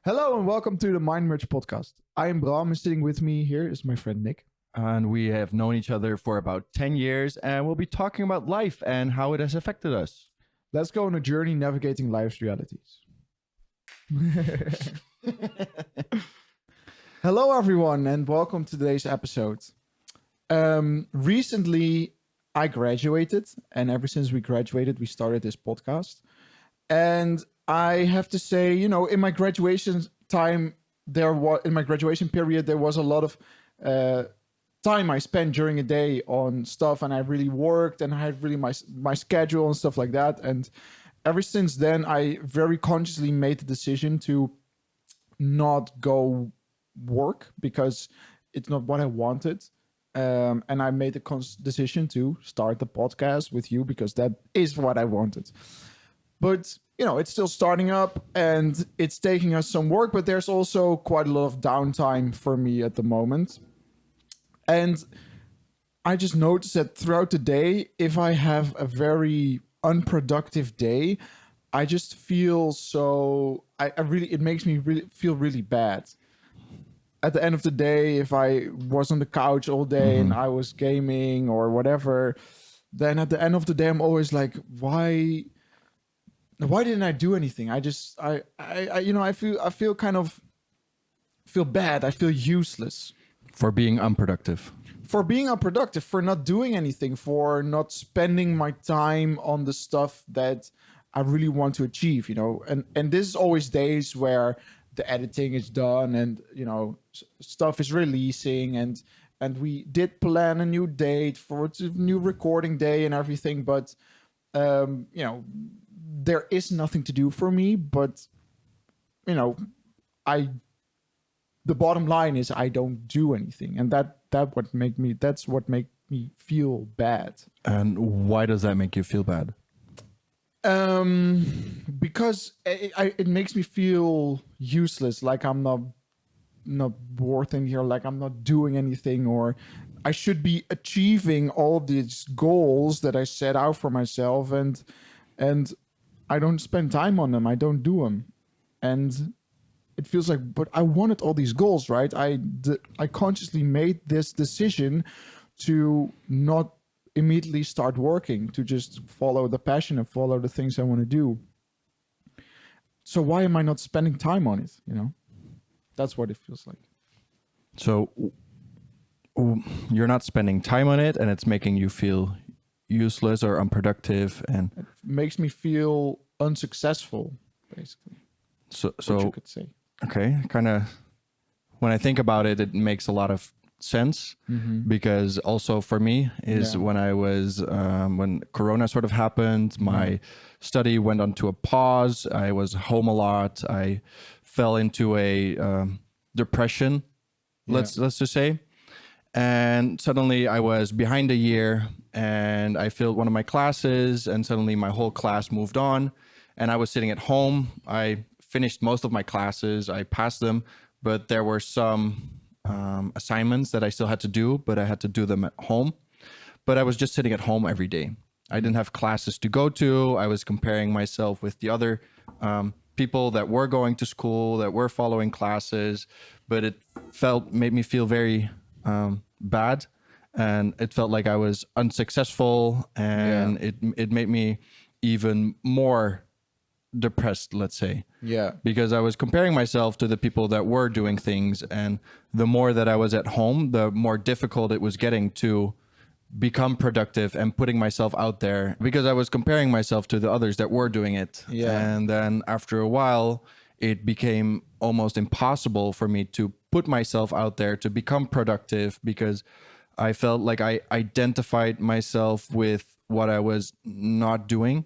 Hello and welcome to the MindMerge podcast. I am Bram, and sitting with me here is my friend Nick. And we have known each other for about 10 years, and we'll be talking about life and how it has affected us. Let's go on a journey navigating life's realities. Hello, everyone, and welcome to today's episode. Recently, I graduated, and ever since we graduated, we started this podcast. And I have to say, in my graduation time, in my graduation period, there was a lot of time I spent during a day on stuff, and I really worked, and I had really my schedule and stuff like that. And ever since then, I very consciously made the decision to not go work because it's not what I wanted. And I made a decision to start the podcast with you because that is what I wanted. But it's still starting up and it's taking us some work, but there's also quite a lot of downtime for me at the moment. And I just noticed that throughout the day, if I have a very unproductive day, I just feel it makes me really feel really bad. At the end of the day, if I was on the couch all day and I was gaming or whatever, then at the end of the day, I'm always like, why didn't I do anything? I feel kind of feel bad. I feel useless. For being unproductive. For not doing anything, for not spending my time on the stuff that I really want to achieve, and this is always days where the editing is done and, stuff is releasing and we did plan a new date for a new recording day and everything. But, there is nothing to do for me, but, the bottom line is I don't do anything. And that's what make me feel bad. And why does that make you feel bad? Because it makes me feel useless, like I'm not worth in here, like I'm not doing anything, or I should be achieving all these goals that I set out for myself, and I don't spend time on them. I don't do them, and it feels like, but I wanted all these goals, right? I consciously made this decision to not immediately start working, to just follow the passion and follow the things I want to do. So why am I not spending time on it? That's what it feels like. So you're not spending time on it and it's making you feel useless or unproductive, and it makes me feel unsuccessful, basically. So what you could say. Okay, kind of when I think about it, it makes a lot of sense, because also for me is when I was when Corona sort of happened, my study went onto a pause. I was home a lot. I fell into a depression, let's just say, and suddenly I was behind a year and I failed one of my classes, and suddenly my whole class moved on and I was sitting at home. I finished most of my classes, I passed them, but there were some assignments that I still had to do, but I had to do them at home. But I was just sitting at home every day. I didn't have classes to go to. I was comparing myself with the other people that were going to school, that were following classes, but it made me feel very bad. And it felt like I was unsuccessful, and it made me even more depressed, let's say. Yeah. Because I was comparing myself to the people that were doing things, and the more that I was at home, the more difficult it was getting to become productive and putting myself out there, because I was comparing myself to the others that were doing it. Yeah. And then after a while, it became almost impossible for me to put myself out there to become productive, because I felt like I identified myself with what I was not doing.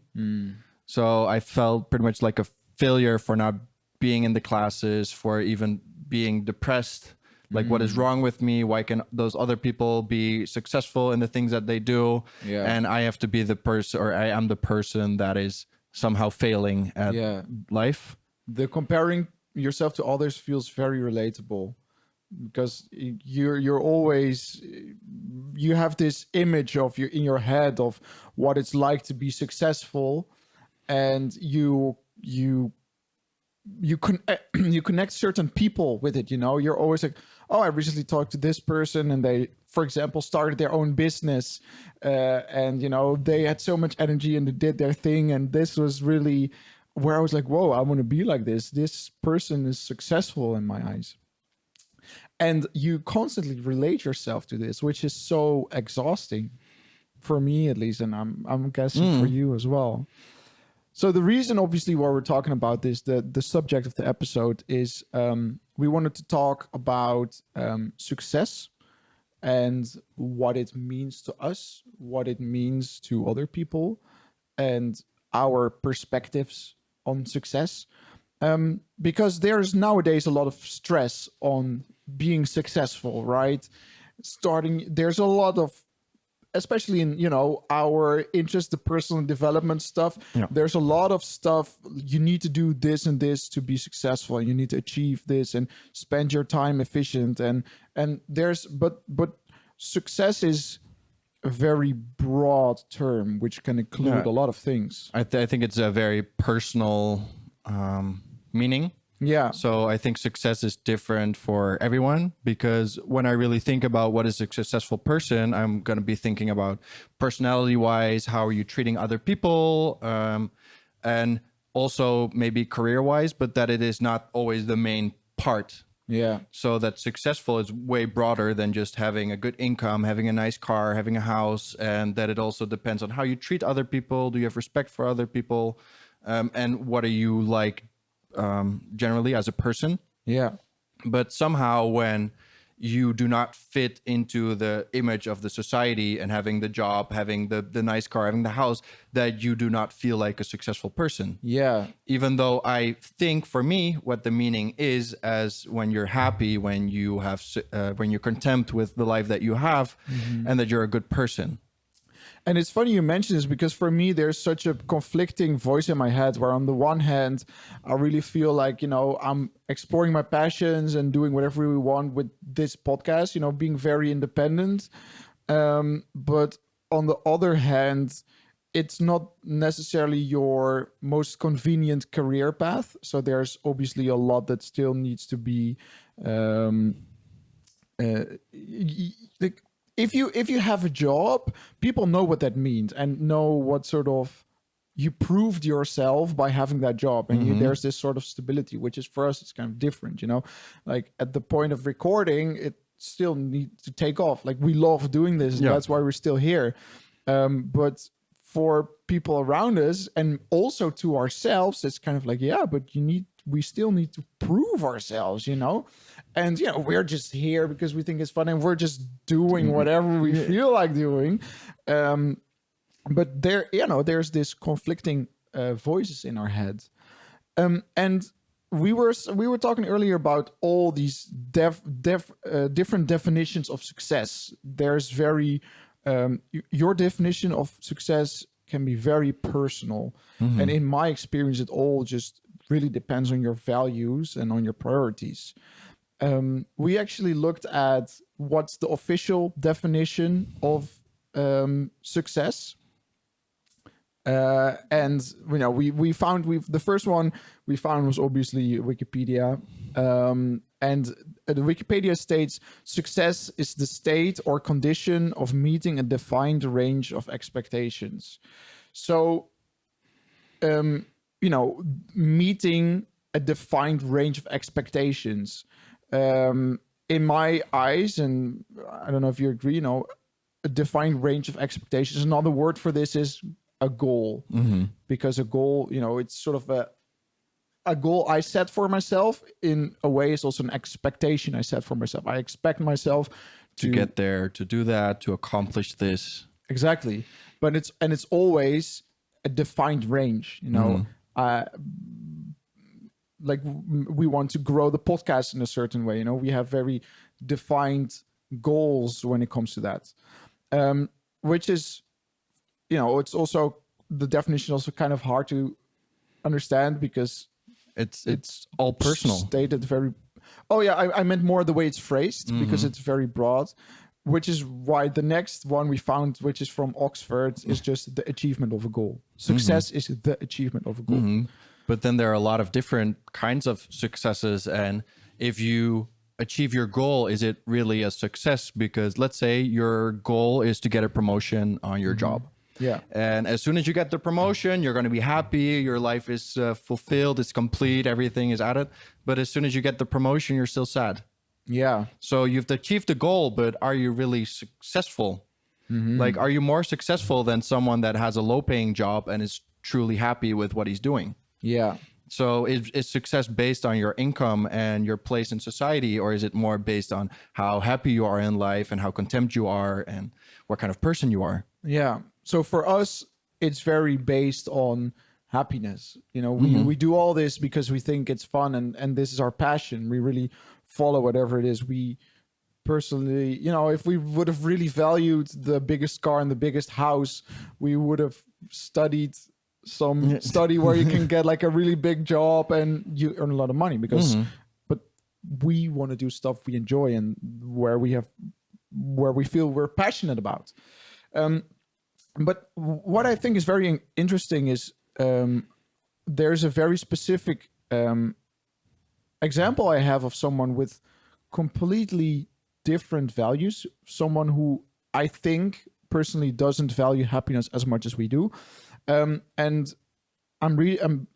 So I felt pretty much like a failure for not being in the classes, for even being depressed. Like, what is wrong with me? Why can those other people be successful in the things that they do? Yeah. And I have to be the person, or I am the person that is somehow failing at life. The comparing yourself to others feels very relatable, because you're always, you have this image of in your head of what it's like to be successful, and you you connect certain people with it. You're always like, oh, I recently talked to this person, and they, for example, started their own business, and they had so much energy and they did their thing, and this was really where I was like, whoa, I want to be like this. This person is successful in my eyes. And you constantly relate yourself to this, which is so exhausting for me, at least, and I'm guessing for you as well. So the reason, obviously, why we're talking about this, the subject of the episode is we wanted to talk about success and what it means to us, what it means to other people, and our perspectives on success. Because there's nowadays a lot of stress on being successful, right? There's a lot of, especially in our interest, the personal development stuff. Yeah. There's a lot of stuff. You need to do this and this to be successful, and you need to achieve this and spend your time efficient. And there's but success is a very broad term which can include a lot of things. I think it's a very personal meaning. Yeah. So I think success is different for everyone, because when I really think about what is a successful person, I'm going to be thinking about personality wise, how are you treating other people, and also maybe career wise, but that it is not always the main part. Yeah. So that successful is way broader than just having a good income, having a nice car, having a house, and that it also depends on how you treat other people. Do you have respect for other people? And what are you like generally as a person? Yeah. But somehow when you do not fit into the image of the society and having the job, having the nice car, having the house, that you do not feel like a successful person. Yeah. Even though I think for me, what the meaning is as when you're happy, when you have, when you're content with the life that you have, and that you're a good person. And it's funny you mention this, because for me, there's such a conflicting voice in my head where on the one hand, I really feel like, I'm exploring my passions and doing whatever we want with this podcast, being very independent. But on the other hand, it's not necessarily your most convenient career path. So there's obviously a lot that still needs to be like, if you have a job, people know what that means and know what sort of you proved yourself by having that job, and there's this sort of stability, which is for us, it's kind of different, like at the point of recording, it still needs to take off. Like we love doing this, and that's why we're still here. But for people around us and also to ourselves, it's kind of like, but we still need to prove ourselves, and we're just here because we think it's fun, and we're just doing whatever we feel like doing. But there's this conflicting voices in our head, and we were talking earlier about all these different definitions of success. There's your definition of success can be very personal, and in my experience, it all just really depends on your values and on your priorities. We actually looked at what's the official definition of success. And we found the first one we found was obviously Wikipedia. And the Wikipedia states success is the state or condition of meeting a defined range of expectations. So, meeting a defined range of expectations. In my eyes, and I don't know if you agree, a defined range of expectations. Another word for this is a goal, because a goal, it's sort of a goal I set for myself. In a way, it's also an expectation I set for myself. I expect myself to get there, to do that, to accomplish this. Exactly, but it's always a defined range. Like we want to grow the podcast in a certain way. We have very defined goals when it comes to that, which is, it's also, the definition also kind of hard to understand because it's all personal. Stated very. Oh yeah, I meant more the way it's phrased, because it's very broad, which is why the next one we found, which is from Oxford, is just the achievement of a goal. Success is the achievement of a goal. But then there are a lot of different kinds of successes. And if you achieve your goal, is it really a success? Because let's say your goal is to get a promotion on your job. Yeah. And as soon as you get the promotion, you're going to be happy. Your life is fulfilled. It's complete. Everything is added. But as soon as you get the promotion, you're still sad. Yeah. So you've achieved the goal, but are you really successful? Like, are you more successful than someone that has a low paying job and is truly happy with what he's doing? Yeah. So is success based on your income and your place in society, or is it more based on how happy you are in life and how content you are and what kind of person you are? Yeah. So for us, it's very based on happiness. You know, we do all this because we think it's fun and this is our passion. We really follow whatever it is. We personally, you know, if we would have really valued the biggest car and the biggest house, we would have studied some study where you can get like a really big job and you earn a lot of money because but we want to do stuff we enjoy and where we feel we're passionate about. But what I think is very interesting is there's a very specific example I have of someone with completely different values, someone who I think personally doesn't value happiness as much as we do. And I'm reading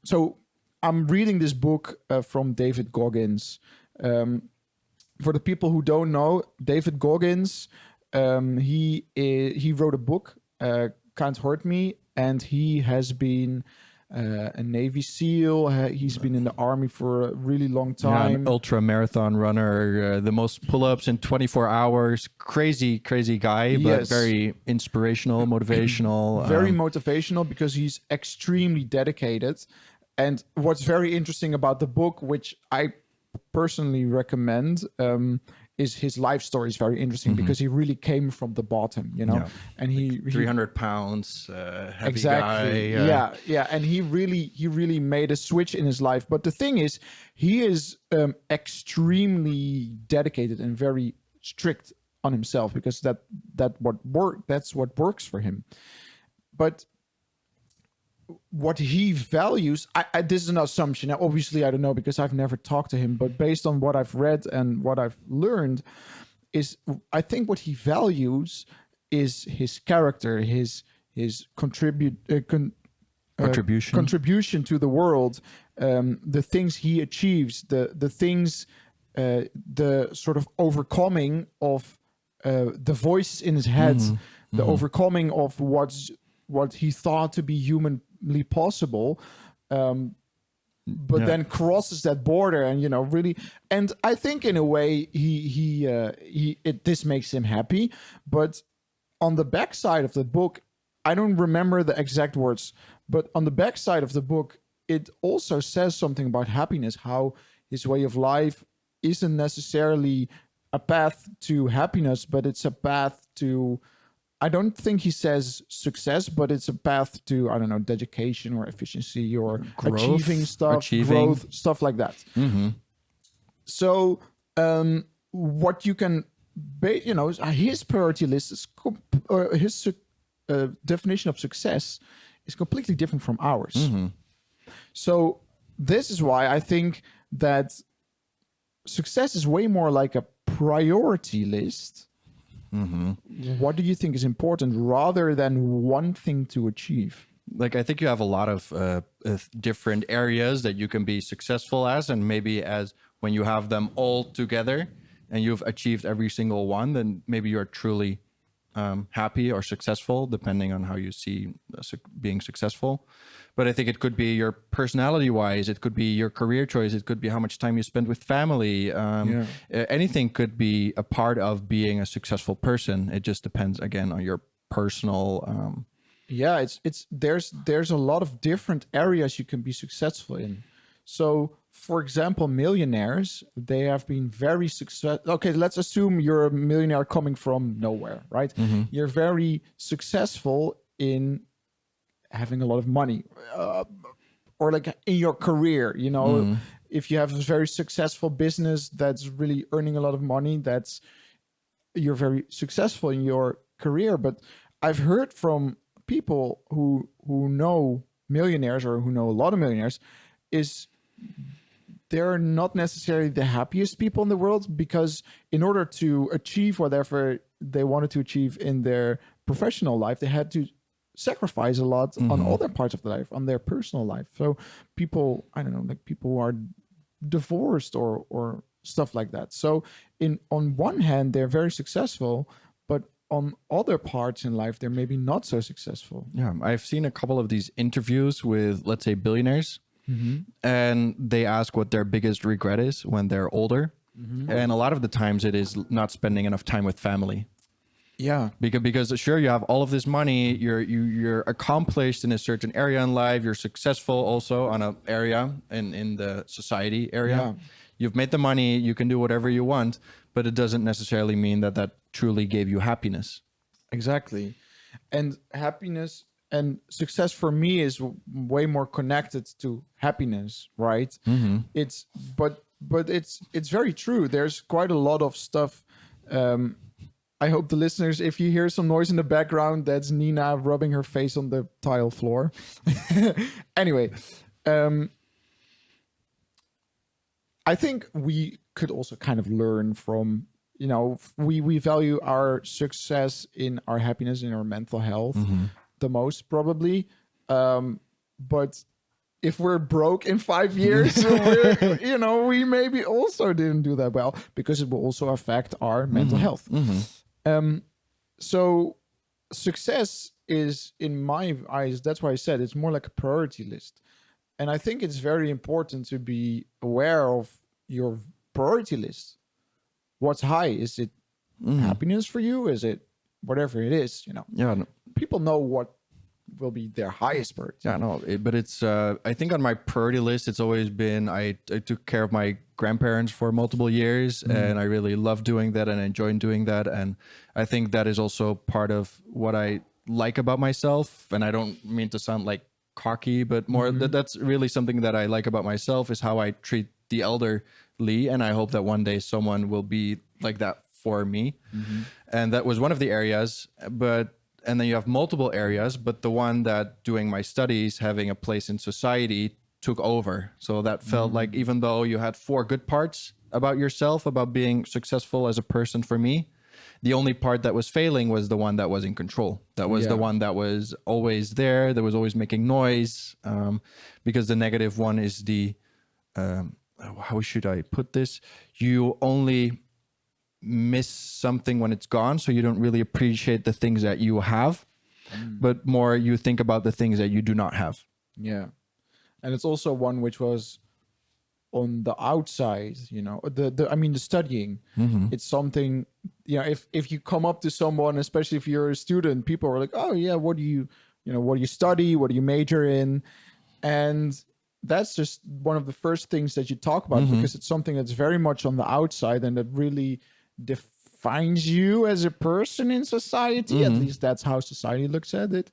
this book from David Goggins. For the people who don't know, David Goggins, he wrote a book, Can't Hurt Me, and he has been a Navy SEAL. He's been in the army for a really long time. Yeah, an ultra marathon runner, the most pull-ups in 24 hours. Crazy guy, but very inspirational, motivational. Very motivational because he's extremely dedicated. And what's very interesting about the book, which I personally recommend, is his life story is very interesting because he really came from the bottom, you know, and he 300 pounds, heavy exactly guy. Yeah, and he really made a switch in his life. But the thing is, he is extremely dedicated and very strict on himself because that's what works for him. But what he values, I this is an assumption. Now, obviously, I don't know because I've never talked to him, but based on what I've read and what I've learned, is I think what he values is his character, his contribution to the world, the things he achieves, the things, the sort of overcoming of the voices in his head, the overcoming of what he thought to be humanly possible, but then crosses that border and, you know, really. And I think in a way this makes him happy. But on the backside of the book, I don't remember the exact words, but on the backside of the book, it also says something about happiness, how his way of life isn't necessarily a path to happiness, but it's a path to, I don't think he says success, but it's a path to, I don't know, dedication or efficiency or growth, growth, stuff like that. So what you can, you know, his priority list is, his definition of success is completely different from ours. So this is why I think that success is way more like a priority list. What do you think is important rather than one thing to achieve? Like, I think you have a lot of different areas that you can be successful as, and maybe as when you have them all together and you've achieved every single one, then maybe you're truly happy or successful, depending on how you see being successful. But I think it could be your personality wise, it could be your career choice, it could be how much time you spend with family. Anything could be a part of being a successful person. It just depends again on your personal. There's a lot of different areas you can be successful in. So, for example, millionaires, they have been very successful. Okay, let's assume you're a millionaire coming from nowhere, right? You're very successful in having a lot of money, or like in your career, you know, if you have a very successful business that's really earning a lot of money, you're very successful in your career. But I've heard from people who know millionaires or who know a lot of millionaires, is they're not necessarily the happiest people in the world, because in order to achieve whatever they wanted to achieve in their professional life, they had to sacrifice a lot on other parts of their life, on their personal life. So people, I don't know, like people who are divorced or stuff like that. So on one hand, they're very successful, but on other parts in life, they're maybe not so successful. Yeah, I've seen a couple of these interviews with, let's say, billionaires, and they ask what their biggest regret is when they're older. And a lot of the times it is not spending enough time with family. Yeah. Because sure, you have all of this money, you're accomplished in a certain area in life, you're successful also on an area in the society area. Yeah. You've made the money, you can do whatever you want, but it doesn't necessarily mean that that truly gave you happiness. Exactly. And happiness and success for me is way more connected to happiness, right? It's but it's very true. There's quite a lot of stuff. I hope the listeners, if you hear some noise in the background, that's Nina rubbing her face on the tile floor. Anyway, I think we could also kind of learn from, you know, we value our success in our happiness, in our mental health the most probably. But if we're broke in 5 years, you know, we maybe also didn't do that well, because it will also affect our mental health. So success is, in my eyes, that's why I said it's more like a priority list. And I think it's very important to be aware of your priority list. What's high? Is it happiness for you? Is it whatever it is? You know, people know what will be their highest priority. Yeah, no, but it's, I think on my priority list, it's always been, I took care of my grandparents for multiple years and I really love doing that and enjoy doing that. And I think that is also part of what I like about myself. And I don't mean to sound like cocky, but more that's really something that I like about myself, is how I treat the elderly. And I hope that one day someone will be like that for me. And that was one of the areas, and then you have multiple areas, but the one that doing my studies, having a place in society, took over. So that felt like, even though you had 4 good parts about yourself, about being successful as a person for me, the only part that was failing was the one that was in control. That was the one that was always there, that was always making noise, because the negative one is the, how should I put this? You only miss something when it's gone, so you don't really appreciate the things that you have, but more you think about the things that you do not have. Yeah. And it's also one which was on the outside, you know, the studying. It's something, you know, if you come up to someone, especially if you're a student, people are like, oh yeah, what do you study, what do you major in? And that's just one of the first things that you talk about, because it's something that's very much on the outside and that really defines you as a person in society. At least that's how society looks at it.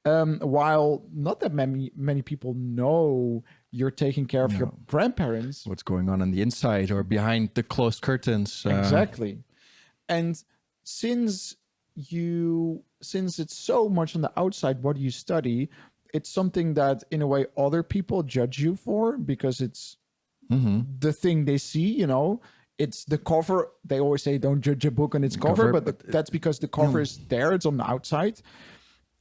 While not that many people know you're taking care of your grandparents. What's going on the inside or behind the closed curtains. Exactly. And since it's so much on the outside, what you study, it's something that in a way other people judge you for, because it's the thing they see, you know. It's the cover. They always say don't judge a book on its cover, but that's because the cover is there. It's on the outside.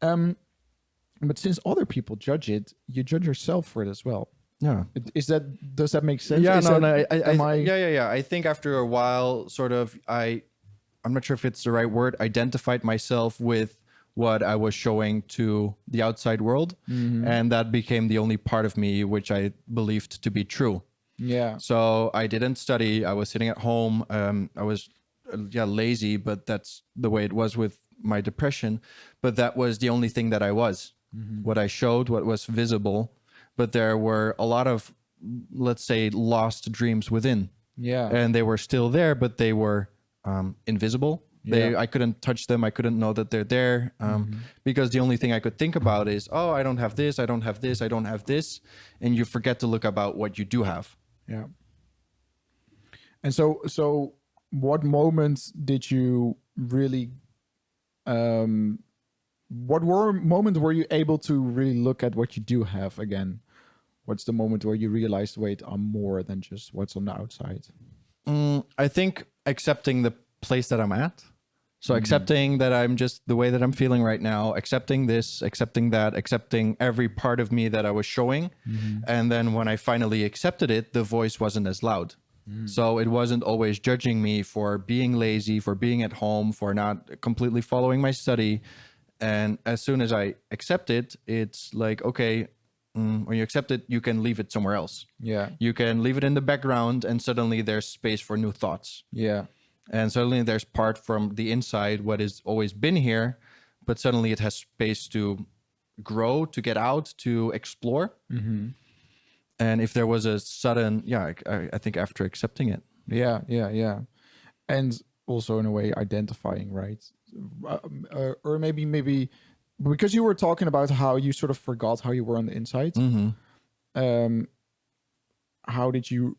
But since other people judge it, you judge yourself for it as well. Yeah. Does that make sense? Yeah, Yeah. I think after a while, sort of, I'm not sure if it's the right word, identified myself with what I was showing to the outside world. And that became the only part of me which I believed to be true. Yeah. So I didn't study. I was sitting at home. I was lazy, but that's the way it was with my depression. But that was the only thing that I was. What I showed, what was visible. But there were a lot of, let's say, lost dreams within. Yeah. And they were still there, but they were invisible. I couldn't touch them. I couldn't know that they're there, because the only thing I could think about is, oh, I don't have this, I don't have this, I don't have this. And you forget to look about what you do have. Yeah. And so what moments did you really, moments were you able to really look at what you do have again? What's the moment where you realized, wait, I'm more than just what's on the outside? I think accepting the place that I'm at. So accepting that I'm just the way that I'm feeling right now, accepting this, accepting that, accepting every part of me that I was showing. And then when I finally accepted it, the voice wasn't as loud. So it wasn't always judging me for being lazy, for being at home, for not completely following my study. And as soon as I accept it, it's like, okay, when you accept it, you can leave it somewhere else. Yeah. You can leave it in the background and suddenly there's space for new thoughts. Yeah. And suddenly there's part from the inside, what has always been here, but suddenly it has space to grow, to get out, to explore. And if there was a sudden, I think after accepting it. Yeah. And also in a way identifying, right? Or maybe because you were talking about how you sort of forgot how you were on the inside. How did you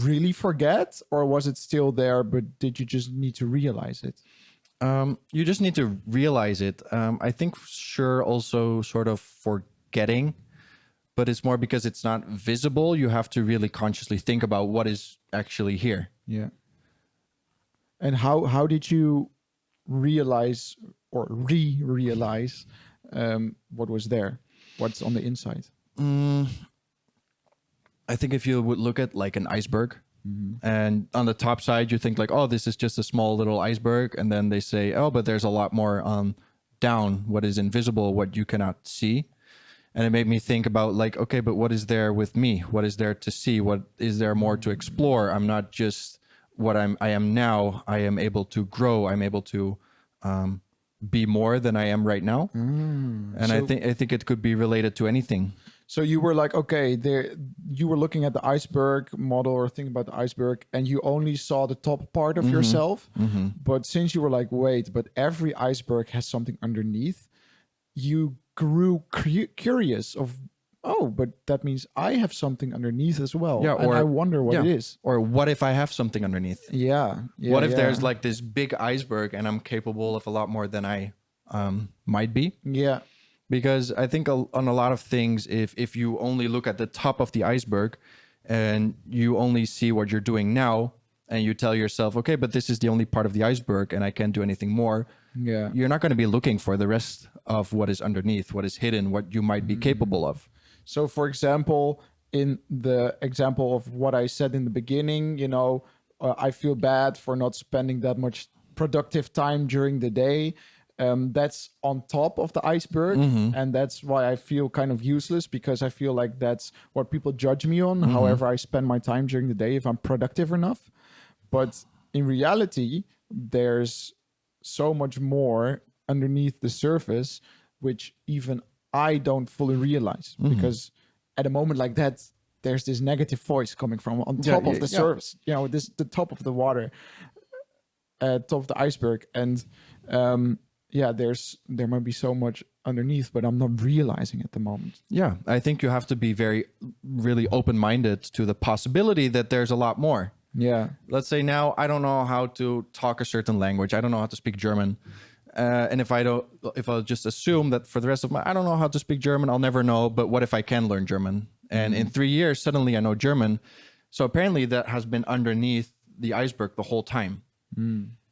really forget, or was it still there, but did you just need to realize it? You just need to realize it. I think sure also sort of forgetting, but it's more because it's not visible. You have to really consciously think about what is actually here. Yeah. And how did you realize or realize what was there? What's on the inside? I think if you would look at like an iceberg, and on the top side, you think like, oh, this is just a small little iceberg. And then they say, oh, but there's a lot more down, what is invisible, what you cannot see. And it made me think about like, okay, but what is there with me? What is there to see? What is there more to explore? I'm not just what I am now. I am able to grow. I'm able to be more than I am right now. And I think it could be related to anything. So you were like, okay, you were looking at the iceberg model or thinking about the iceberg, and you only saw the top part of yourself. But since you were like, wait, but every iceberg has something underneath, you grew curious of, oh, but that means I have something underneath as well. Yeah, and I wonder what it is. Or what if I have something underneath? Yeah. What if there's like this big iceberg and I'm capable of a lot more than I might be? Yeah. Because I think on a lot of things, if you only look at the top of the iceberg and you only see what you're doing now, and you tell yourself, okay, but this is the only part of the iceberg and I can't do anything more. Yeah. You're not going to be looking for the rest of what is underneath, what is hidden, what you might be capable of. So for example, in the example of what I said in the beginning, I feel bad for not spending that much productive time during the day. That's on top of the iceberg. And that's why I feel kind of useless, because I feel like that's what people judge me on, however I spend my time during the day, if I'm productive enough. But in reality, there's so much more underneath the surface, which even I don't fully realize, because at a moment like that, there's this negative voice coming from on top of the surface, the top of the water, top of the iceberg. And there might be so much underneath, but I'm not realizing at the moment. Yeah, I think you have to be really open-minded to the possibility that there's a lot more. Yeah. Let's say now I don't know how to talk a certain language. I don't know how to speak German. And if I'll just assume that for the rest of I don't know how to speak German, I'll never know. But what if I can learn German? And in 3 years, suddenly I know German. So apparently that has been underneath the iceberg the whole time.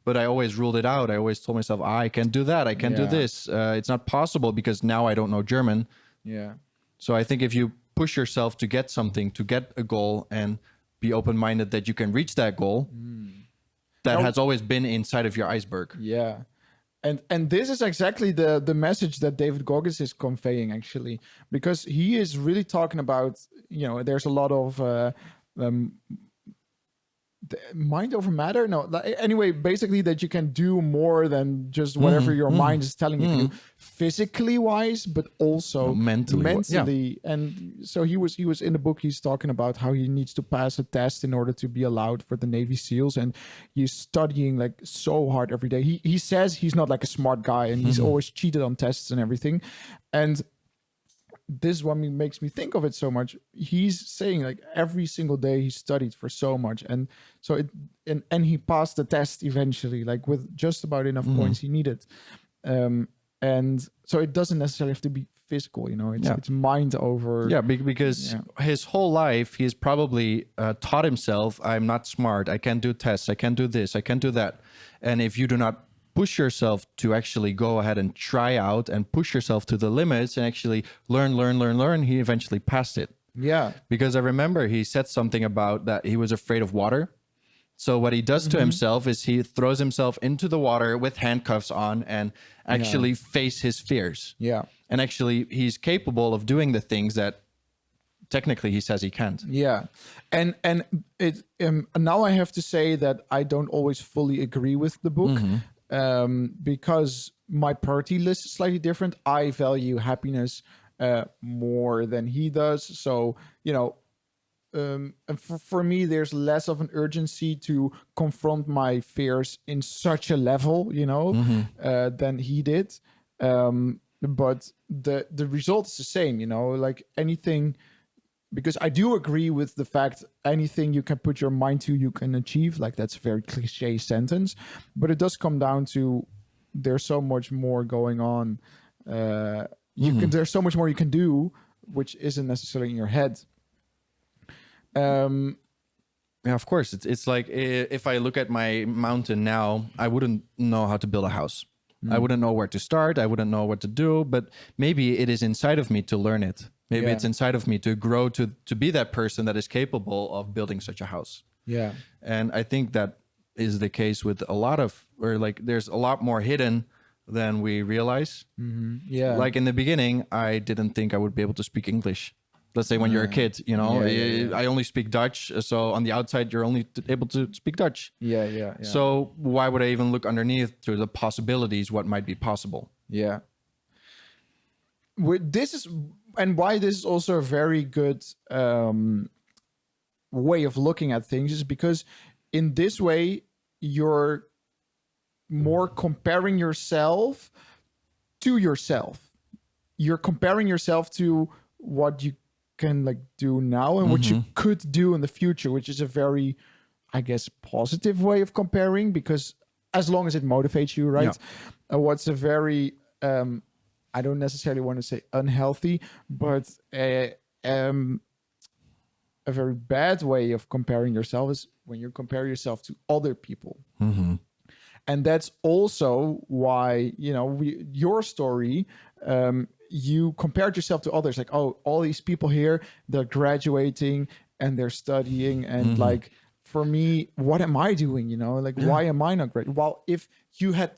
But I always ruled it out. I always told myself, I can't do that. I can't do this. It's not possible because now I don't know German. Yeah. So I think if you push yourself to get something, to get a goal, and be open-minded that you can reach that goal, that has always been inside of your iceberg. Yeah. And this is exactly the message that David Goggins is conveying, actually, because he is really talking about, there's a lot of mind over matter. No, anyway, basically that you can do more than just whatever your mind is telling you to do, physically wise, but also mentally. Yeah. And so he was in the book, he's talking about how he needs to pass a test in order to be allowed for the Navy SEALs, and he's studying like so hard every day. He says he's not like a smart guy, and he's always cheated on tests and everything. And this one makes me think of it so much. He's saying like every single day he studied for so much, and so and he passed the test eventually, like with just about enough points he needed. And so it doesn't necessarily have to be physical, you know, it's Yeah. it's mind over. Yeah, because his whole life he's probably taught himself, I'm not smart, I can't do tests, I can't do this, I can't do that. And if you do not push yourself to actually go ahead and try out and push yourself to the limits and actually learn, he eventually passed it. Yeah. Because I remember he said something about that he was afraid of water. So what he does to himself is he throws himself into the water with handcuffs on and actually face his fears. Yeah. And actually he's capable of doing the things that technically he says he can't. Yeah. And it now I have to say that I don't always fully agree with the book, because my priority list is slightly different. I value happiness more than he does. So, you know, and for me, there's less of an urgency to confront my fears in such a level, you know, than he did. But the result is the same, you know, like anything, because I do agree with the fact anything you can put your mind to, you can achieve. Like that's a very cliche sentence, but it does come down to there's so much more going on. There's so much more you can do, which isn't necessarily in your head. Yeah, of course. It's like if I look at my mountain now, I wouldn't know how to build a house. I wouldn't know where to start. I wouldn't know what to do, but maybe it is inside of me to learn it. Maybe it's inside of me to grow to be that person that is capable of building such a house. Yeah. And I think that is the case with a lot of, or like there's a lot more hidden than we realize. Yeah. Like in the beginning, I didn't think I would be able to speak English. Let's say when you're a kid, you know, I only speak Dutch. So on the outside, you're only able to speak Dutch. Yeah. So why would I even look underneath to the possibilities, what might be possible? Yeah. This is, and why this is also a very good way of looking at things, is because in this way, you're more comparing yourself to yourself. You're comparing yourself to what you can like do now and what you could do in the future, which is a very, I guess, positive way of comparing, because as long as it motivates you, right? What's a very I don't necessarily want to say unhealthy, but a very bad way of comparing yourself is when you compare yourself to other people. And that's also why, you know, your story, you compared yourself to others, like, oh, all these people here, they're graduating and they're studying. And like, for me, what am I doing? You know, like, why am I not great? Well, if you had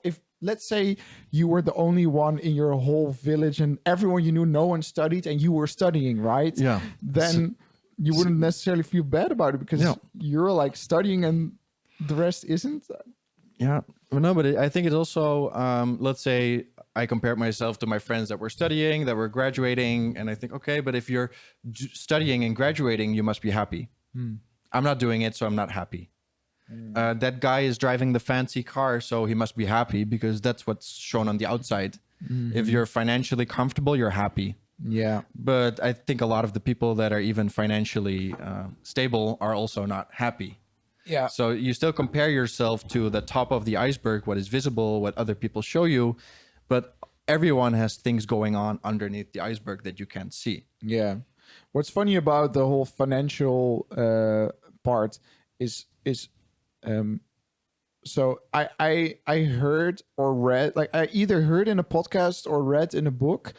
if let's say you were the only one in your whole village and everyone you knew, no one studied and you were studying, right? Yeah. Then you wouldn't necessarily feel bad about it, because you're like studying and the rest isn't. Yeah. No, but I think it's also, let's say I compared myself to my friends that were studying, that were graduating. And I think, okay, but if you're studying and graduating, you must be happy. I'm not doing it, so I'm not happy. That guy is driving the fancy car, so he must be happy because that's what's shown on the outside. If you're financially comfortable, you're happy. Yeah. But I think a lot of the people that are even financially stable are also not happy. Yeah. So you still compare yourself to the top of the iceberg, what is visible, what other people show you, but everyone has things going on underneath the iceberg that you can't see. Yeah. What's funny about the whole financial part is so I heard or read, like I either heard in a podcast or read in a book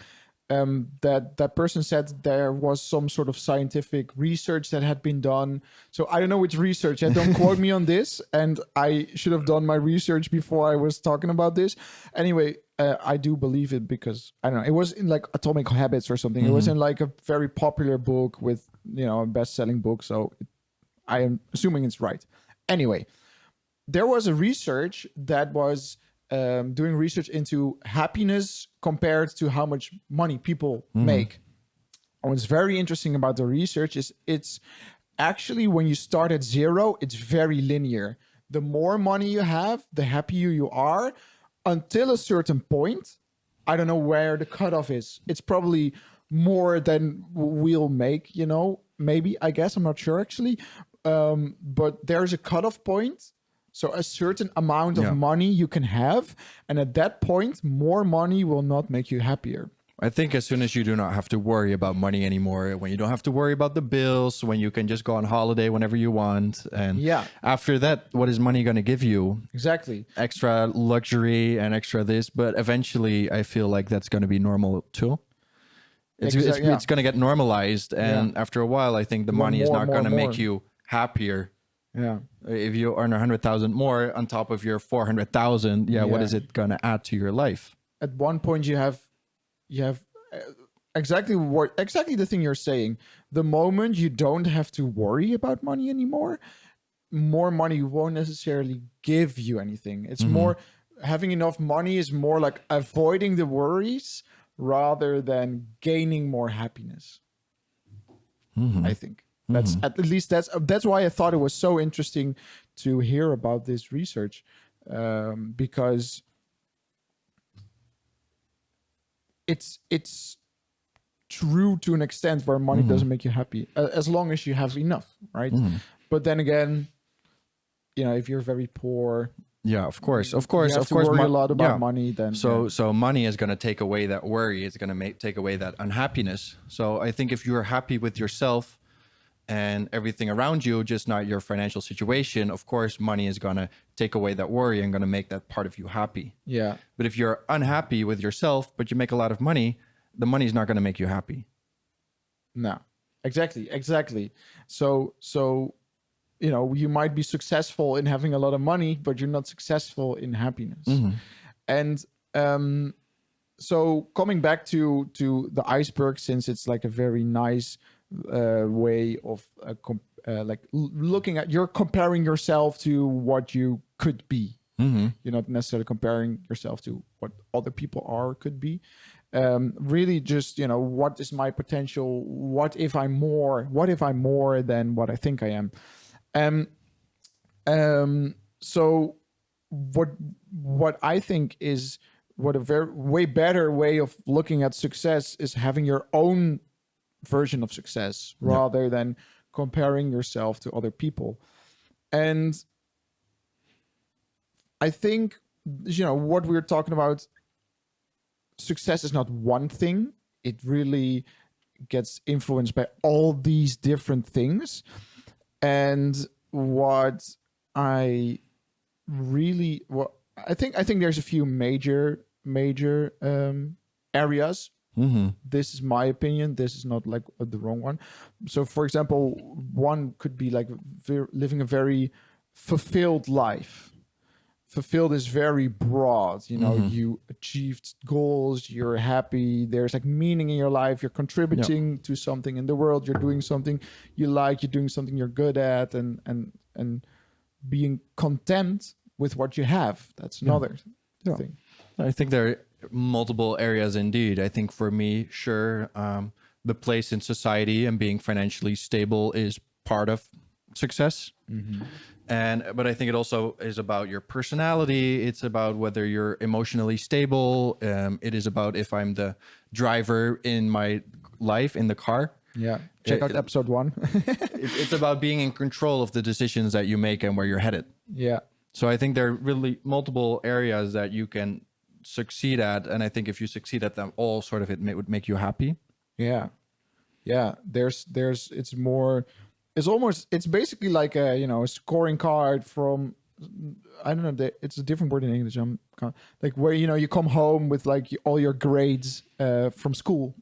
that person said there was some sort of scientific research that had been done. So I don't know which research. Don't quote me on this. And I should have done my research before I was talking about this. Anyway, I do believe it because, I don't know, it was in like Atomic Habits or something. It was in like a very popular book with, you know, a best-selling book. So I am assuming it's right. Anyway, there was a research that was doing research into happiness compared to how much money people make. And what's very interesting about the research is it's actually, when you start at zero, it's very linear. The more money you have, the happier you are until a certain point. I don't know where the cutoff is. It's probably more than we'll make, you know, maybe, I guess, I'm not sure actually. But there's a cutoff point. So a certain amount of money you can have. And at that point, more money will not make you happier. I think as soon as you do not have to worry about money anymore, when you don't have to worry about the bills, when you can just go on holiday whenever you want. And Yeah. after that, what is money going to give you? Exactly. Extra luxury and extra this. But eventually, I feel like that's going to be normal too. It's going to get normalized. And after a while, I think the money is not going to make you happier. Yeah. If you earn 100,000 more on top of your 400,000, what is it going to add to your life? At one point you have exactly the thing you're saying. The moment you don't have to worry about money anymore, more money won't necessarily give you anything. It's more, having enough money is more like avoiding the worries rather than gaining more happiness. I think that's at least that's why I thought it was so interesting to hear about this research, because it's true to an extent where money doesn't make you happy, as long as you have enough, right? But then again, if you're very poor, of course, you have to worry a lot about money. Then so money is going to take away that worry. It's going to take away that unhappiness. So I think if you're happy with yourself and everything around you, just not your financial situation, of course, money is going to take away that worry and going to make that part of you happy. Yeah. But if you're unhappy with yourself, but you make a lot of money, the money is not going to make you happy. No, exactly. So, you might be successful in having a lot of money, but you're not successful in happiness. And so coming back to the iceberg, since it's like a very nice way of looking at, you're comparing yourself to what you could be. You're not necessarily comparing yourself to what other people are, could be. Really just, what is my potential? What if I'm more than what I think I am? So what I think is what a way better way of looking at success is having your own version of success rather than comparing yourself to other people. And I think, what we're talking about, success is not one thing. It really gets influenced by all these different things. And what I think there's a few major areas. This is my opinion. This is not like the wrong one. So, for example, one could be like living a very fulfilled life. Fulfilled is very broad. You achieved goals. You're happy. There's like meaning in your life. You're contributing to something in the world. You're doing something you like. You're doing something you're good at, and being content with what you have. That's another thing. I think there are multiple areas indeed. I think for me, sure, the place in society and being financially stable is part of success. But I think it also is about your personality. It's about whether you're emotionally stable. It is about if I'm the driver in my life in the car. Yeah. Check out episode 1. It's about being in control of the decisions that you make and where you're headed. Yeah. So I think there are really multiple areas that you can succeed at. And I think if you succeed at them all, sort of would make you happy. Yeah. Yeah. It's basically like a scoring card from, I don't know, it's a different word in English. Like where, you come home with like all your grades from school.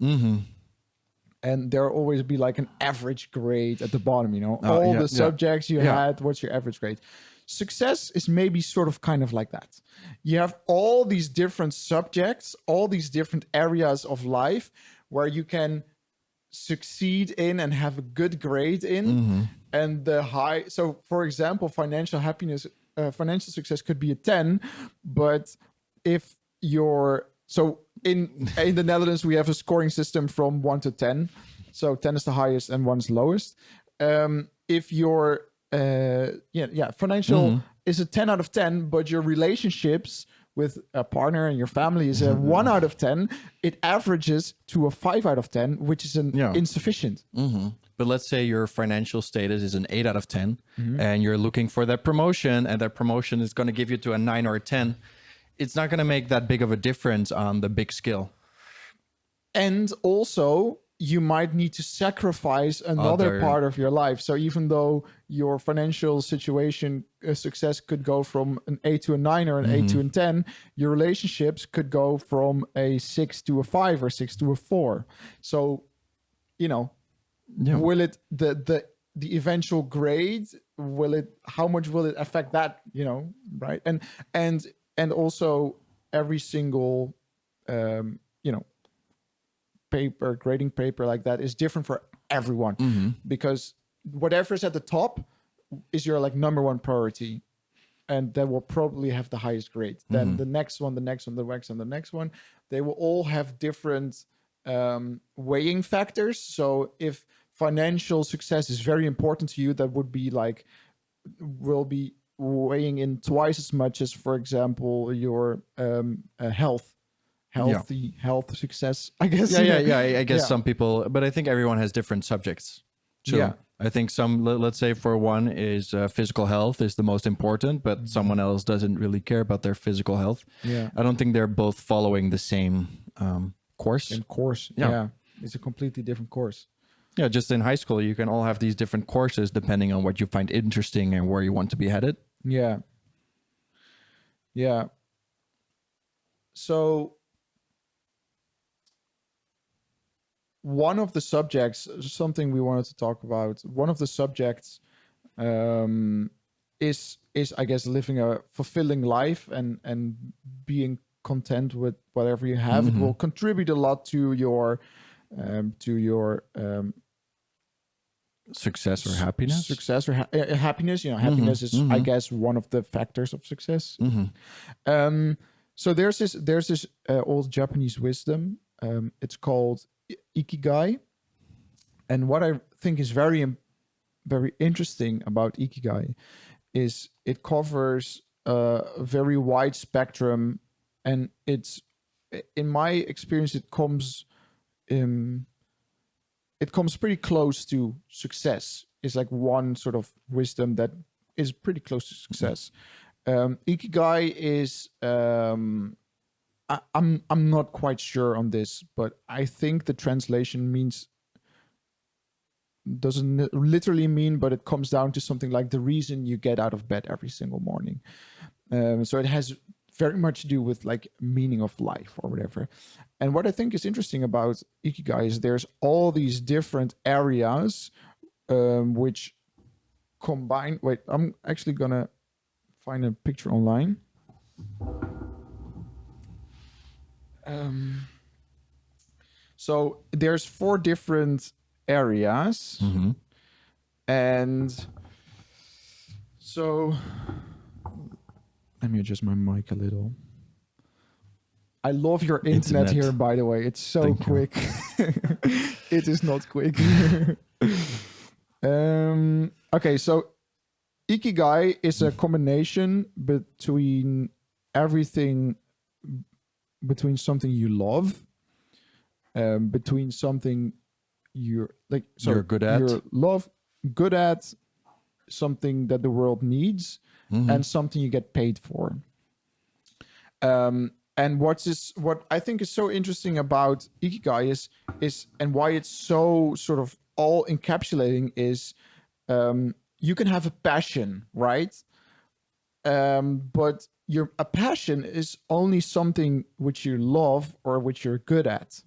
And there'll always be like an average grade at the bottom, all the subjects you had, what's your average grade? Success is maybe sort of kind of like that. You have all these different subjects, all these different areas of life where you can succeed in and have a good grade in. And so for example, financial success could be a 10, but if you're, so in the Netherlands, we have a scoring system from 1 to 10. So 10 is the highest and 1 is the lowest. If you're, financial is a 10 out of 10, but your relationships with a partner and your family is a 1 out of 10, it averages to a 5 out of 10, which is insufficient. But let's say your financial status is an 8 out of 10 and you're looking for that promotion, and that promotion is going to give you to a 9 or a 10. It's not going to make that big of a difference on the big scale. And also, you might need to sacrifice another part of your life. So even though your financial situation success could go from an 8 to a 9 or an 8 to a 10, your relationships could go from a 6 to a 5 or 6 to a 4. So, will it the eventual grade, how much will it affect that, right? And also every single grading paper like that is different for everyone, because whatever is at the top is your like number one priority, and that will probably have the highest grade. Then the next one, the next one, the next one, the next one, they will all have different weighing factors. So if financial success is very important to you, that will be weighing in twice as much as, for example, your health success, I guess. I guess some people, but I think everyone has different subjects. So I think some, let's say for one is physical health is the most important, but someone else doesn't really care about their physical health. I don't think they're both following the same course. It's a completely different course. Just in high school, you can all have these different courses depending on what you find interesting and where you want to be headed. So one of the subjects, something we wanted to talk about, one of the subjects is I guess living a fulfilling life and being content with whatever you have. It will contribute a lot to your success or happiness. Happiness. Happiness is, I guess, one of the factors of success. So there's this old Japanese wisdom. It's called Ikigai, and what I think is very interesting about Ikigai is it covers a very wide spectrum, and it's, in my experience, it comes pretty close to success. It's like one sort of wisdom that is pretty close to success. Ikigai is I'm not quite sure on this, but I think the translation doesn't literally mean, but it comes down to something like the reason you get out of bed every single morning. So it has very much to do with like meaning of life or whatever. And what I think is interesting about Ikigai is there's all these different areas which combine. Wait, I'm actually gonna find a picture online. So there's 4 different areas, and so let me adjust my mic a little. I love your internet here, by the way. It's so quick. It is not quick. Okay, so Ikigai is a combination between something you love, between something you're good at, something that the world needs, and something you get paid for. And what I think is so interesting about Ikigai is and why it's so sort of all encapsulating is you can have a passion, right? But a passion is only something which you love or which you're good at.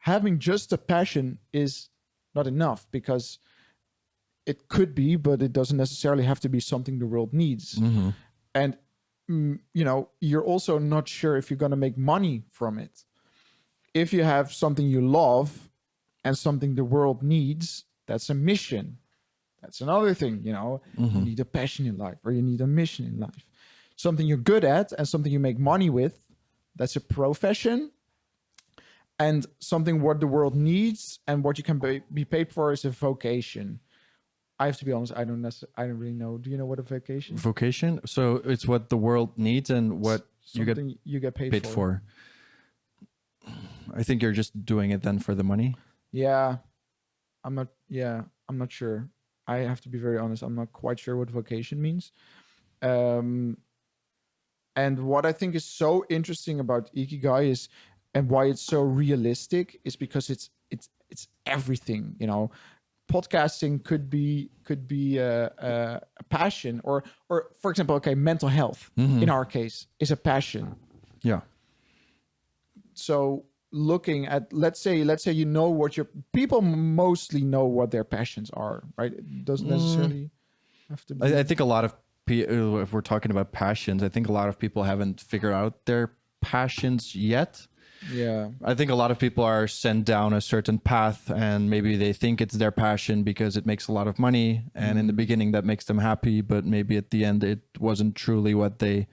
Having just a passion is not enough, because it could be, but it doesn't necessarily have to be something the world needs. And you're also not sure if you're going to make money from it. If you have something you love and something the world needs, that's a mission. That's another thing, You need a passion in life, or you need a mission in life. Something you're good at and something you make money with, that's a profession. And something what the world needs and what you can be paid for is a vocation. I have to be honest, I don't really know. Do you know what a vocation? Vocation? So it's what the world needs and what you get paid for. I think you're just doing it then for the money. Yeah. I'm not sure. I have to be very honest. I'm not quite sure what vocation means. And what I think is so interesting about Ikigai is and why it's so realistic is because it's everything, you know. Podcasting could be a passion, or for example, okay, mental health in our case is a passion. Yeah. So looking at, let's say you know what your people mostly know what their passions are, right? It doesn't necessarily have to be. I think a lot of if we're talking about passions, I think a lot of people haven't figured out their passions yet. Yeah. I think a lot of people are sent down a certain path, and maybe they think it's their passion because it makes a lot of money, and in the beginning that makes them happy, but maybe at the end it wasn't truly what they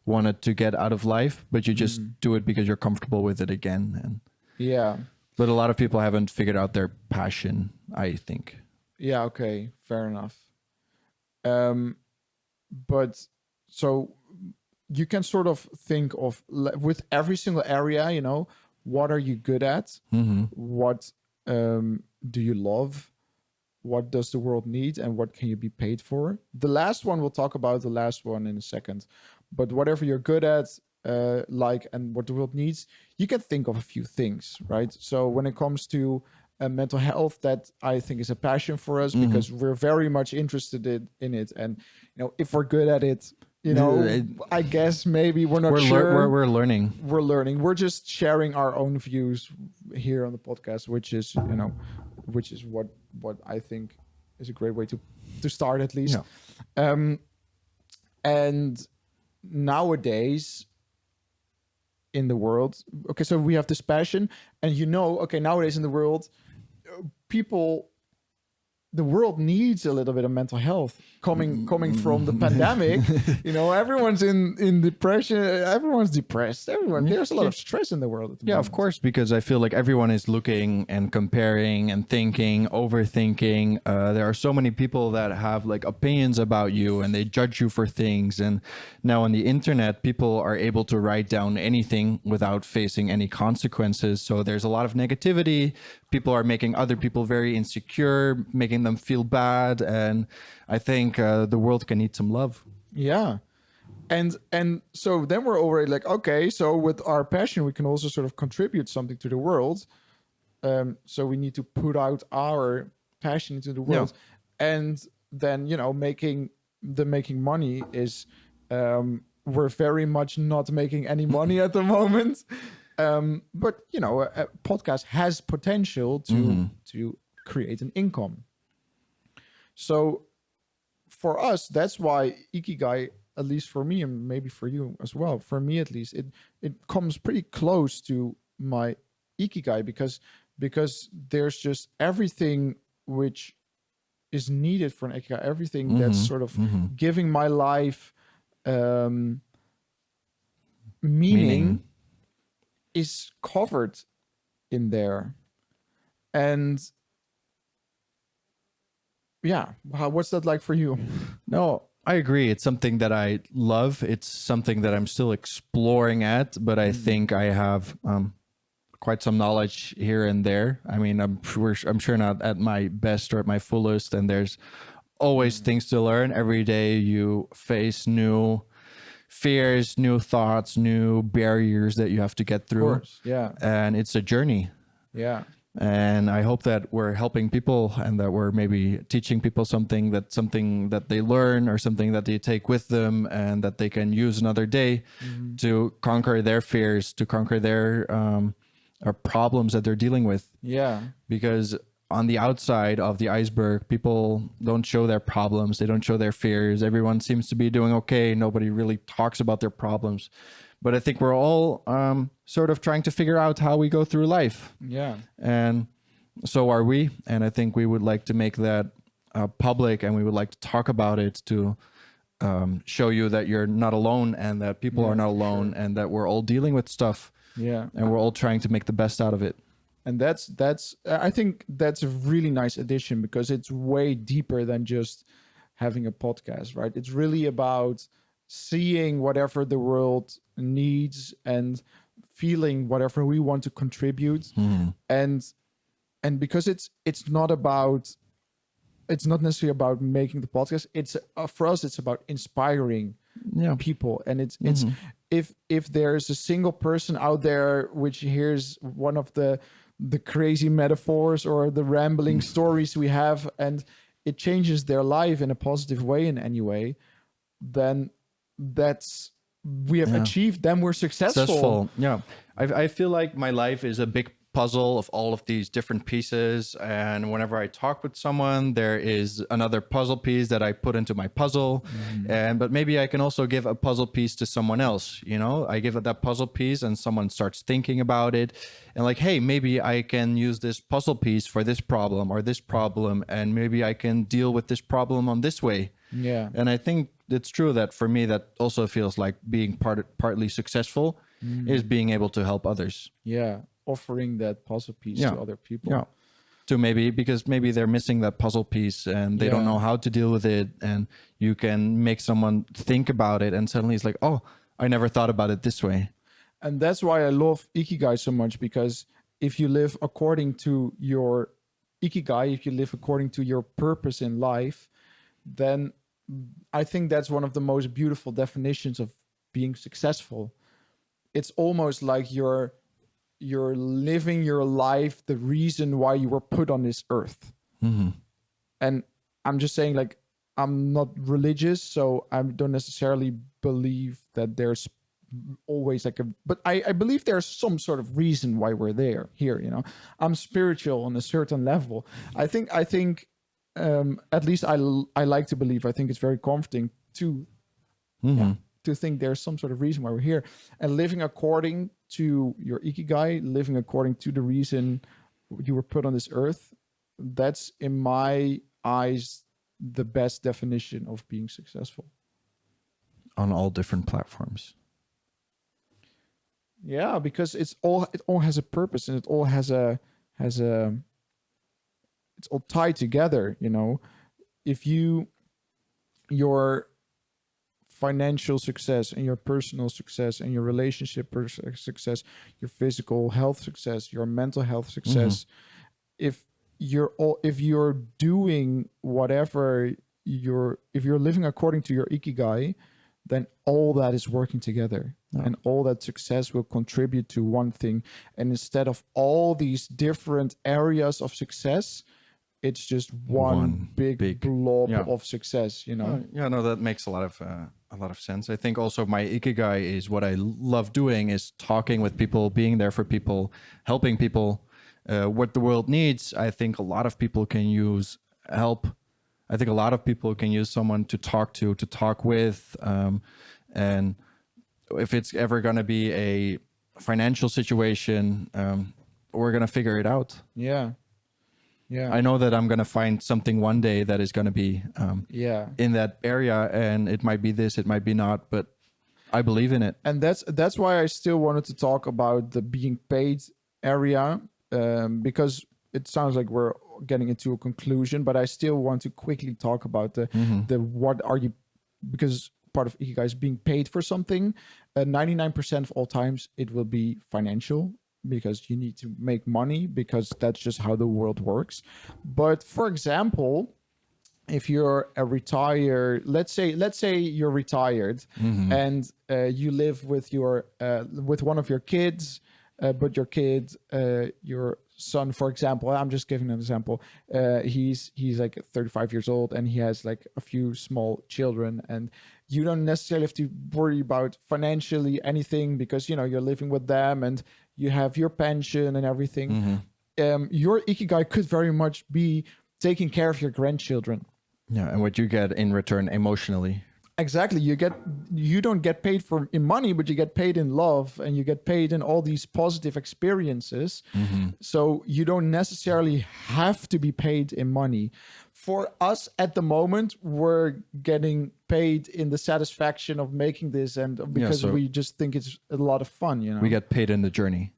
wanted to get out of life, but you just do it because you're comfortable with it again. And Yeah. but a lot of people haven't figured out their passion, I think. Yeah, okay, fair enough. But so you can sort of think of with every single area, you know, what are you good at? What do you love? What does the world need, and what can you be paid for? The last one, we'll talk about the last one in a second. But whatever you're good at, and what the world needs, you can think of a few things, right? So when it comes to mental health, that I think is a passion for us because we're very much interested in it. And, you know, if we're good at it, you know, I guess maybe we're not sure. We're learning. We're learning. We're just sharing our own views here on the podcast, which is, you know, what I think is a great way to start, at least. Yeah. And nowadays in the world, okay, so we have this passion, and you know, okay, nowadays in the world, the world needs a little bit of mental health coming from the pandemic. You know, everyone's in depression. Everyone's depressed. There's a lot of stress in the world at the moment. Of course, because I feel like everyone is looking and comparing and thinking, overthinking. There are so many people that have like opinions about you, and they judge you for things. And now on the internet, people are able to write down anything without facing any consequences. So there's a lot of negativity. People are making other people very insecure, making them feel bad. And I think the world can need some love. Yeah. And so then we're already like, okay, so with our passion, we can also sort of contribute something to the world. So we need to put out our passion into the world. Yeah. And then, you know, making money is, we're very much not making any money at the moment. But, you know, a podcast has potential to create an income. So for us, that's why Ikigai, at least for me, and maybe for you as well, for me at least, it comes pretty close to my Ikigai because there's just everything which is needed for an Ikigai, everything that's sort of giving my life meaning is covered in there. And yeah, what's that like for you? No, I agree. It's something that I love. It's something that I'm still exploring at, but I think I have quite some knowledge here and there. I mean, I'm sure not at my best or at my fullest, and there's always things to learn. Every day you face new fears, new thoughts, new barriers that you have to get through. Of course, yeah. And it's a journey. Yeah. And I hope that we're helping people, and that we're maybe teaching people something that they learn, or something that they take with them, and that they can use another day to conquer their fears, to conquer their problems that they're dealing with. Yeah. Because on the outside of the iceberg, people don't show their problems. They don't show their fears. Everyone seems to be doing okay. Nobody really talks about their problems. But I think we're all sort of trying to figure out how we go through life. Yeah. And so are we. And I think we would like to make that public, and we would like to talk about it to show you that you're not alone, and that people are not alone, and that we're all dealing with stuff. Yeah. And we're all trying to make the best out of it. And that's I think that's a really nice addition, because it's way deeper than just having a podcast, right? It's really about seeing whatever the world needs and feeling whatever we want to contribute. And because it's not necessarily about making the podcast. It's for us, it's about inspiring people. And if there's a single person out there which hears one of the crazy metaphors or the rambling stories we have, and it changes their life in a positive way in any way, then that's we have achieved. Then we're successful. Yeah. I feel like my life is a big puzzle of all of these different pieces. And whenever I talk with someone, there is another puzzle piece that I put into my puzzle. But maybe I can also give a puzzle piece to someone else. I give it that puzzle piece and someone starts thinking about it and like, hey, maybe I can use this puzzle piece for this problem or this problem. And maybe I can deal with this problem on this way. Yeah. And I think it's true that for me, that also feels like being partly successful is being able to help others. Yeah. Offering that puzzle piece to other people. Yeah. To because maybe they're missing that puzzle piece and they don't know how to deal with it. And you can make someone think about it and suddenly it's like, oh, I never thought about it this way. And that's why I love Ikigai so much, because if you live according to your Ikigai, if you live according to your purpose in life, then I think that's one of the most beautiful definitions of being successful. It's almost like you're living your life, the reason why you were put on this earth. And I'm just saying, like, I'm not religious, so I don't necessarily believe that there's always but I believe there's some sort of reason why we're here. I'm spiritual on a certain level. I think at least I like to believe. I think it's very comforting to think there's some sort of reason why we're here, and living according to your Ikigai, living according to the reason you were put on this earth. That's, in my eyes, the best definition of being successful. On all different platforms. Yeah, because it all has a purpose, and it all has a it's all tied together. If your financial success and your personal success and your relationship success, your physical health success, your mental health success, if you're doing whatever if you're living according to your Ikigai, then all that is working together, and all that success will contribute to one thing. And instead of all these different areas of success, it's just one big blob of success, That makes a lot of sense. I think also my Ikigai is what I love doing is talking with people, being there for people, helping people. What the world needs, I think a lot of people can use help. I think a lot of people can use someone to talk with. And if it's ever going to be a financial situation, we're going to figure it out. Yeah. I know that I'm going to find something one day that is going to be in that area, and it might be this, it might be not, but I believe in it. And that's why I still wanted to talk about the being paid area, because it sounds like we're getting into a conclusion, but I still want to quickly talk about the what are you, because part of Ikigai is being paid for something. 99% of all times it will be financial, because you need to make money, because that's just how the world works. But for example, if you're a retired, let's say you're retired, and you live with your with one of your kids, but your kid, your son, for example, I'm just giving an example, he's like 35 years old, and he has like a few small children, and you don't necessarily have to worry about financially anything, because you're living with them and you have your pension and everything. Your Ikigai could very much be taking care of your grandchildren. Yeah, and what you get in return emotionally. Exactly. You don't get paid in money, but you get paid in love, and you get paid in all these positive experiences. So you don't necessarily have to be paid in money. For us at the moment, we're getting paid in the satisfaction of making this, and because we just think it's a lot of fun, We get paid in the journey.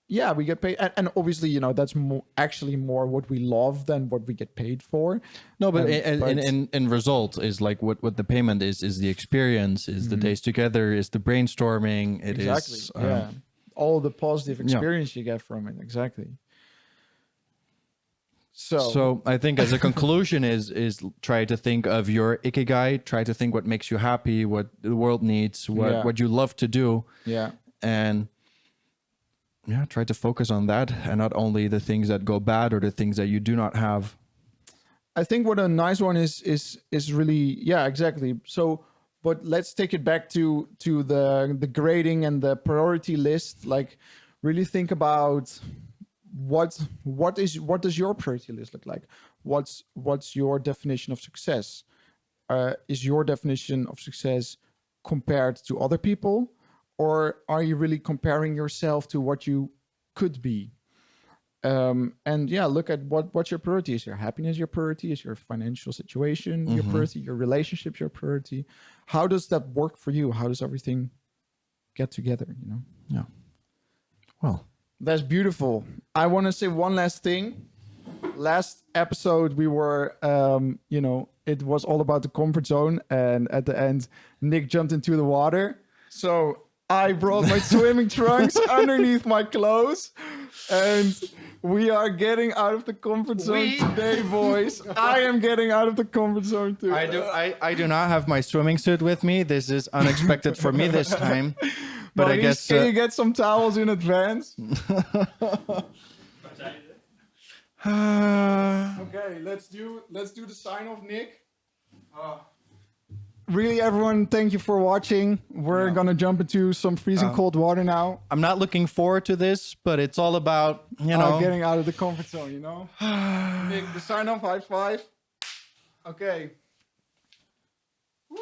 Yeah, we get paid, and obviously, that's actually more what we love than what we get paid for. No, but in result is like what the payment is the experience, is the days together, is the brainstorming. It is all the positive experience you get from it. Exactly. So I think as a conclusion is try to think of your Ikigai, try to think what makes you happy, what the world needs, what you love to do. Yeah. And try to focus on that and not only the things that go bad or the things that you do not have. I think what a nice one is really, exactly. So, but let's take it back to the grading and the priority list. Like, really think about what does your priority list look like? What's your definition of success? Is your definition of success compared to other people, or are you really comparing yourself to what you could be? And look at what's your priority. Is your happiness your priority? Is your financial situation your priority? Your relationships your priority? How does that work for you? How does everything get together? Yeah. Well, that's beautiful. I want to say one last thing. Last episode we were, it was all about the comfort zone, and at the end, Nick jumped into the water. So I brought my swimming trunks underneath my clothes, and we are getting out of the comfort zone today, boys. I am getting out of the comfort zone too. I do not have my swimming suit with me. This is unexpected for me this time. But I guess can you get some towels in advance? Okay, let's do the sign off, Nick. Really, everyone, thank you for watching. We're gonna jump into some freezing cold water now. I'm not looking forward to this, but it's all about getting out of the comfort zone. Nick, the sign off, high five. Okay. Woo.